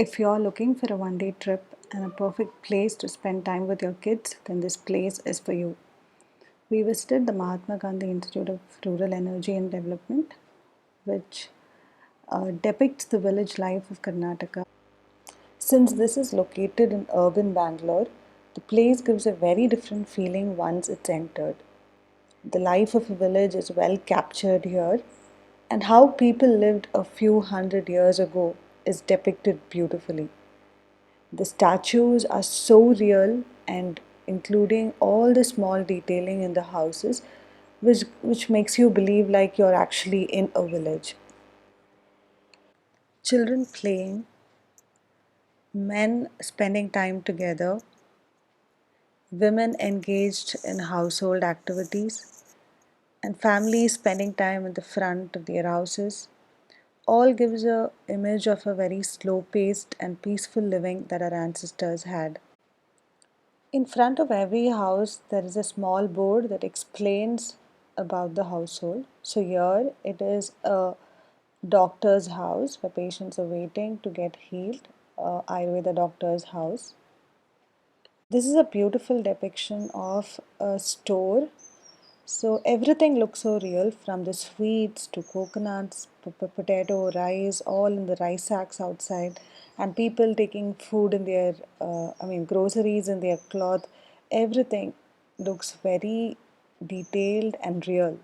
If you're looking for a one-day trip and a perfect place to spend time with your kids, then this place is for you. We visited the Mahatma Gandhi Institute of Rural Energy and Development, which depicts the village life of Karnataka. Since this is located in urban Bangalore, the place gives a very different feeling once it's entered. The life of a village is well captured here, and how people lived a few hundred years ago is depicted beautifully. The statues are so real and including all the small detailing in the houses, which makes you believe like you're actually in a village. Children playing, men spending time together, women engaged in household activities, and families spending time in the front of their houses all gives a image of a very slow paced and peaceful living that our ancestors had. In front of every house, there is a small board that explains about the household. So, here it is a doctor's house where patients are waiting to get healed, Ayurveda doctor's house. This is a beautiful depiction of a store. So, everything looks so real from the sweets to coconuts, potato, rice, all in the rice sacks outside, and people taking food in their, groceries in their cloth. Everything looks very detailed and real.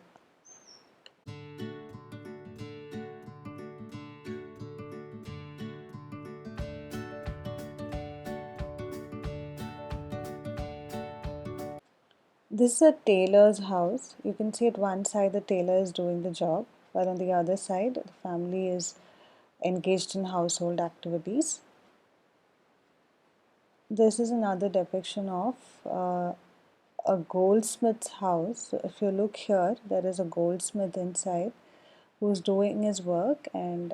This is a tailor's house. You can see at one side the tailor is doing the job, while on the other side the family is engaged in household activities. This is another depiction of a goldsmith's house. So if you look here, there is a goldsmith inside who's doing his work, and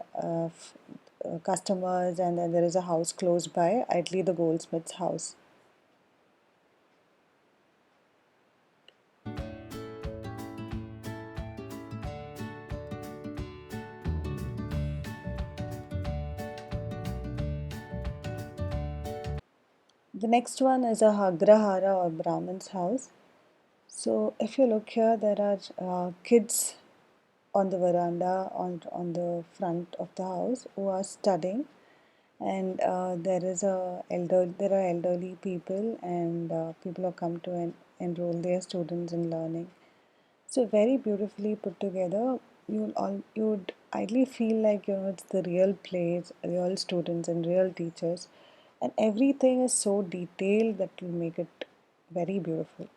customers, and then there is a house close by, ideally the goldsmith's house. The next one is a Agrahara or Brahmin's house. So if you look here, there are kids on the veranda on the front of the house who are studying, and there are elderly people, and people have come to enroll their students in learning. So very beautifully put together. You'd ideally feel like it's the real place, real students and real teachers, and everything is so detailed that will make it very beautiful.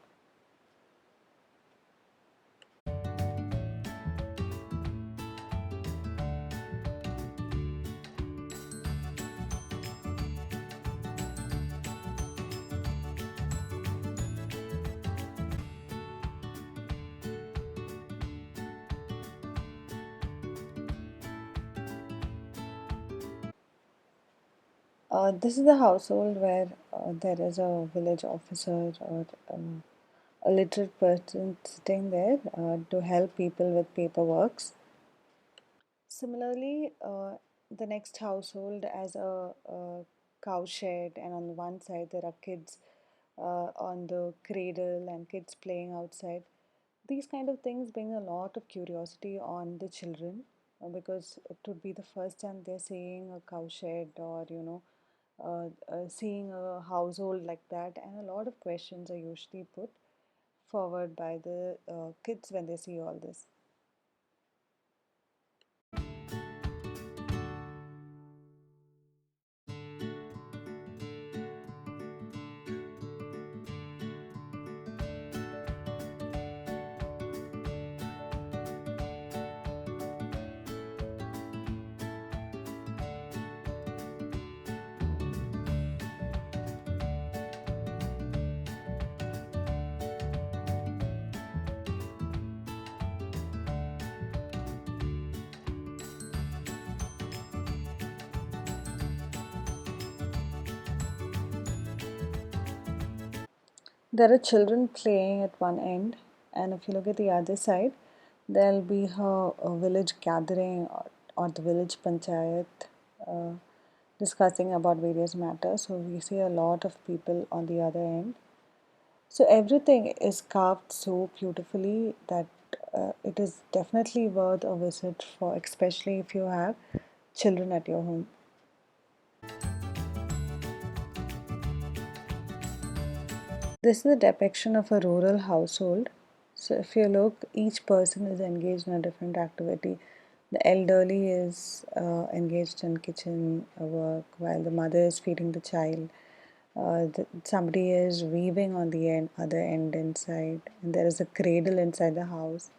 This is the household where there is a village officer or a literate person sitting there to help people with paperworks. Similarly, the next household has a cow shed, and on one side there are kids on the cradle and kids playing outside. These kind of things bring a lot of curiosity on the children because it would be the first time they're seeing a cow shed, or seeing a household like that, and a lot of questions are usually put forward by the kids when they see all this. There are children playing at one end, and if you look at the other side, there'll be a village gathering, or the village panchayat. Uh, discussing about various matters. So we see a lot of people on the other end. So everything is carved so beautifully that it is definitely worth a visit for, especially if you have children at your home. This is a depiction of a rural household. So if you look, each person is engaged in a different activity. The elderly is engaged in kitchen work while the mother is feeding the child. Somebody is weaving on the other end inside, and there is a cradle inside the house.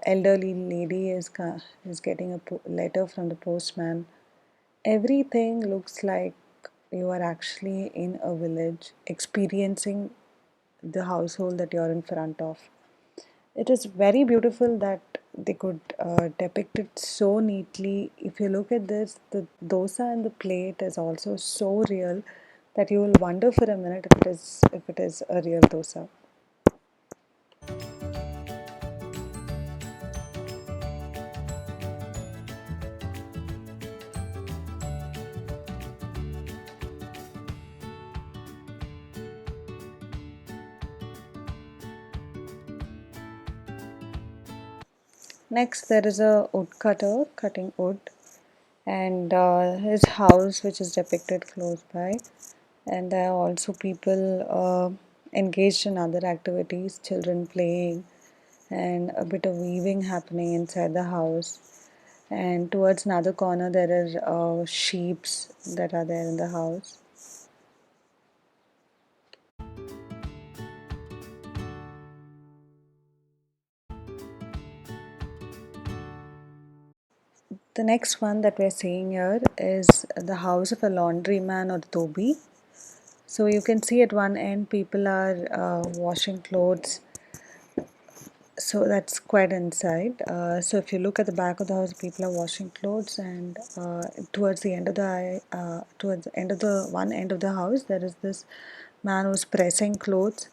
Elderly lady is getting a letter from the postman. Everything looks like you are actually in a village experiencing the household that you're in front of. It is very beautiful that they could depict it so neatly. If you look at this, the dosa in the plate is also so real that you will wonder for a minute if it is a real dosa. Next, there is a woodcutter cutting wood, and his house, which is depicted close by. And there are also people engaged in other activities, children playing, and a bit of weaving happening inside the house. And towards another corner, there are sheeps that are there in the house. The next one that we're seeing here is the house of a laundryman or dhobi. So you can see at one end people are washing clothes. So that's quite inside. So if you look at the back of the house, people are washing clothes, and towards the end of the one end of the house, there is this man who's pressing clothes.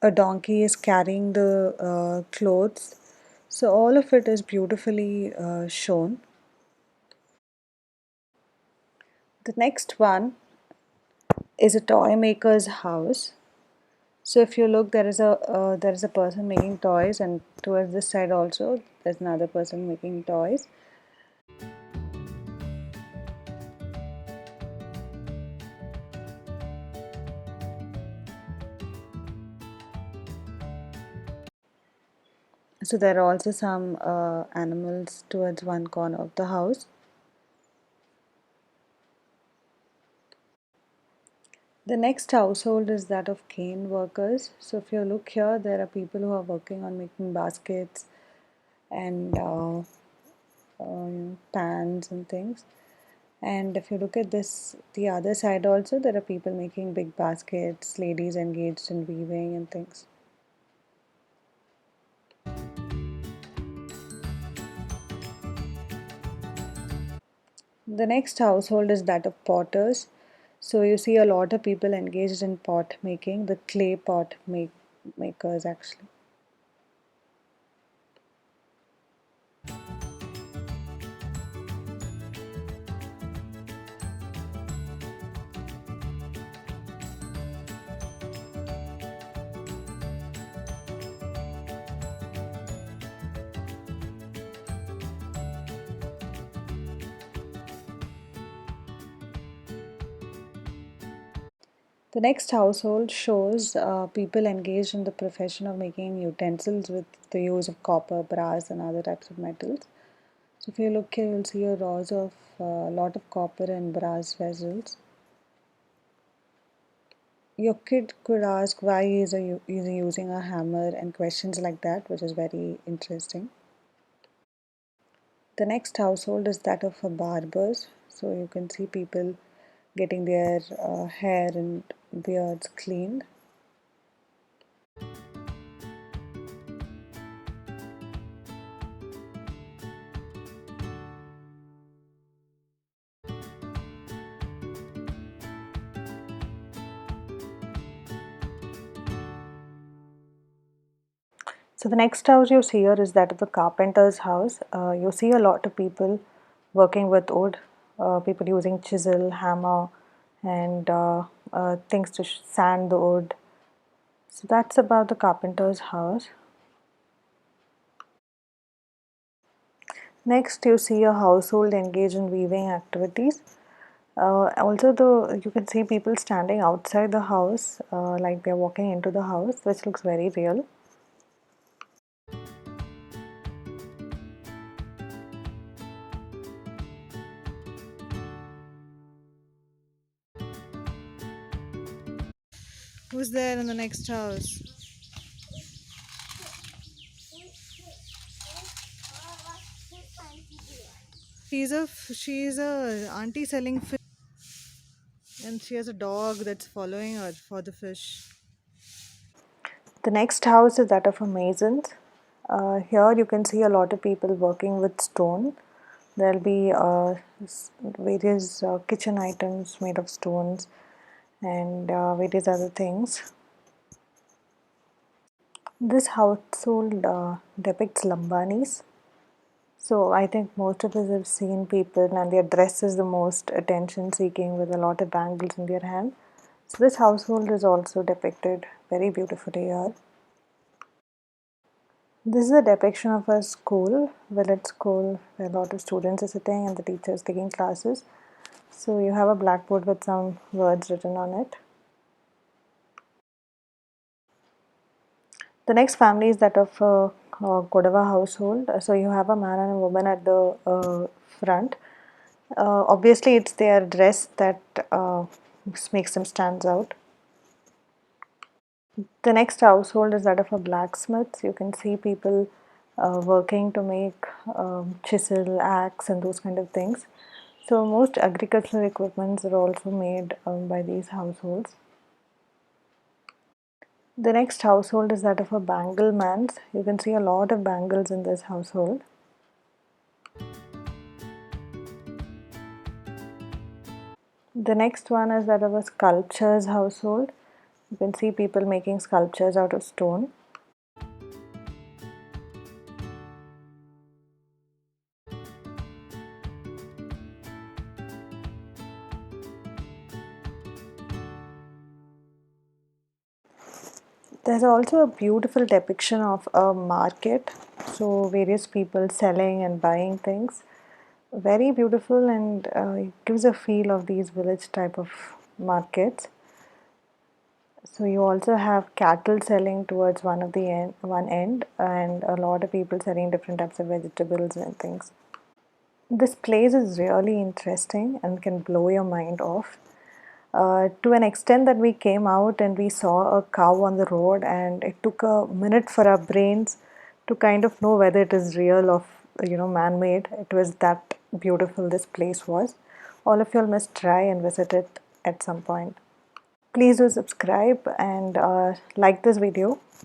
A donkey is carrying the clothes. So all of it is beautifully shown. The next one is a toy maker's house. So if you look, there is a person making toys, and towards this side also there's another person making toys. So there are also some animals towards one corner of the house. The next household is that of cane workers. So if you look here, there are people who are working on making baskets and pans and things. And if you look at this, the other side also, there are people making big baskets, ladies engaged in weaving and things. The next household is that of potters. So you see a lot of people engaged in pot making, the clay makers actually. The next household shows people engaged in the profession of making utensils with the use of copper, brass, and other types of metals. So if you look here, you'll see a rows of lot of copper and brass vessels. Your kid could ask why is he using a hammer and questions like that, which is very interesting. The next household is that of a barbers. So you can see people getting their hair and beards cleaned. So the next house you see here is that of the carpenter's house. You see a lot of people working with wood, people using chisel, hammer, and things to sand the wood. So that's about the carpenter's house. Next, you see a household engaged in weaving activities. Also, you can see people standing outside the house, like they're walking into the house, which looks very real. Who's there in the next house? She's a auntie selling fish, and she has a dog that's following her for the fish. The next house is that of a mason. Here you can see a lot of people working with stone. There'll be various kitchen items made of stones and various other things. This household depicts lambanis. So I think most of us have seen people and their dress is the most attention seeking with a lot of bangles in their hand. So this household is also depicted very beautifully here. This is a depiction of a school, village school, where a lot of students are sitting and the teacher is taking classes. So you have a blackboard with some words written on it. The next family is that of a Kodava household. So you have a man and a woman at the front. Obviously, it's their dress that makes them stands out. The next household is that of a blacksmith. You can see people working to make chisel, axe, and those kind of things. So most agricultural equipments are also made by these households. The next household is that of a bangleman. You can see a lot of bangles in this household. The next one is that of a sculptor's household. You can see people making sculptures out of stone. There's also a beautiful depiction of a market. So various people selling and buying things. Very beautiful, and it gives a feel of these village type of markets. So you also have cattle selling towards one end, and a lot of people selling different types of vegetables and things. This place is really interesting and can blow your mind off. To an extent that we came out and we saw a cow on the road, and it took a minute for our brains to kind of know whether it is real or man-made. It was that beautiful this place was. All of y'all must try and visit it at some point. Please do subscribe and like this video.